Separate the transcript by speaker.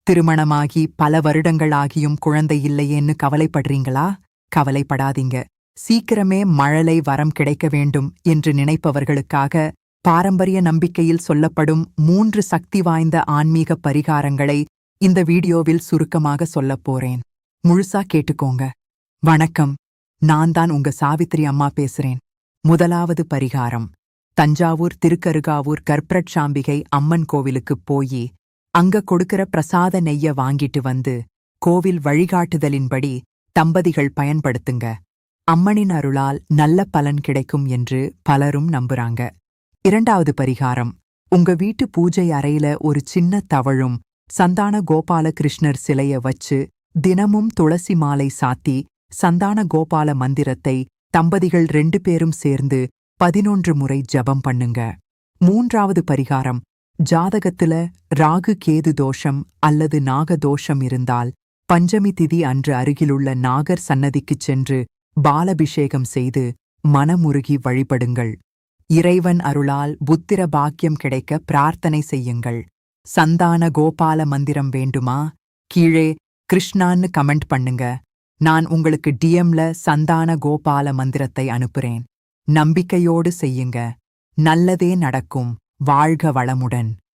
Speaker 1: திருமணமாகி பல வருடங்களாகியும் குழந்தை இல்லையேன்னு கவலைப்படுறீங்களா? கவலைப்படாதீங்க. சீக்கிரமே மழலை வரம் கிடைக்க வேண்டும் என்று நினைப்பவர்களுக்காக பாரம்பரிய நம்பிக்கையில் சொல்லப்படும் 3 சக்தி வாய்ந்த ஆன்மீக பரிகாரங்களை இந்த வீடியோவில் சுருக்கமாக சொல்லப் போறேன். முழுசா கேட்டுக்கோங்க. வணக்கம், நான் தான் உங்க சாவித்திரி அம்மா பேசுறேன். முதலாவது பரிகாரம், தஞ்சாவூர் திருக்கருகாவூர் கற்பரட்சாம்பிகை அம்மன் கோவிலுக்குப் போயி அங்க கொடுக்கிற பிரசாத நெய்ய வாங்கிட்டு வந்து கோவில் வழிகாட்டுதலின்படி தம்பதிகள் பயன்படுத்துங்க. அம்மனின் அருளால் நல்ல பலன் கிடைக்கும் என்று பலரும் நம்புறாங்க. இரண்டாவது பரிகாரம், உங்க வீட்டு பூஜை அறையில ஒரு சின்ன தவழும் சந்தான கோபால கிருஷ்ணர் சிலைய வச்சு தினமும் துளசி மாலை சாத்தி சந்தான கோபால மந்திரத்தை தம்பதிகள் 2 பேரும் சேர்ந்து 11 முறை ஜபம் பண்ணுங்க. மூன்றாவது பரிகாரம், ஜாதகத்துல ராகு கேது தோஷம் அல்லது நாக தோஷம் இருந்தால் பஞ்சமி திதி அன்று அருகிலுள்ள நாகர் சன்னதிக்குச் சென்று பாலபிஷேகம் செய்து மனமுருகி வழிபடுங்கள். இறைவன் அருளால் புத்திர பாக்கியம் கிடைக்க பிரார்த்தனை செய்யுங்கள். சந்தான கோபால மந்திரம் வேண்டுமா? கீழே கிருஷ்ணான்னு கமெண்ட் பண்ணுங்க. நான் உங்களுக்கு டிஎம்ல சந்தான கோபால மந்திரத்தை அனுப்புறேன். நம்பிக்கையோடு செய்யுங்க. நல்லதே நடக்கும். வாழ்க வளமுடன்.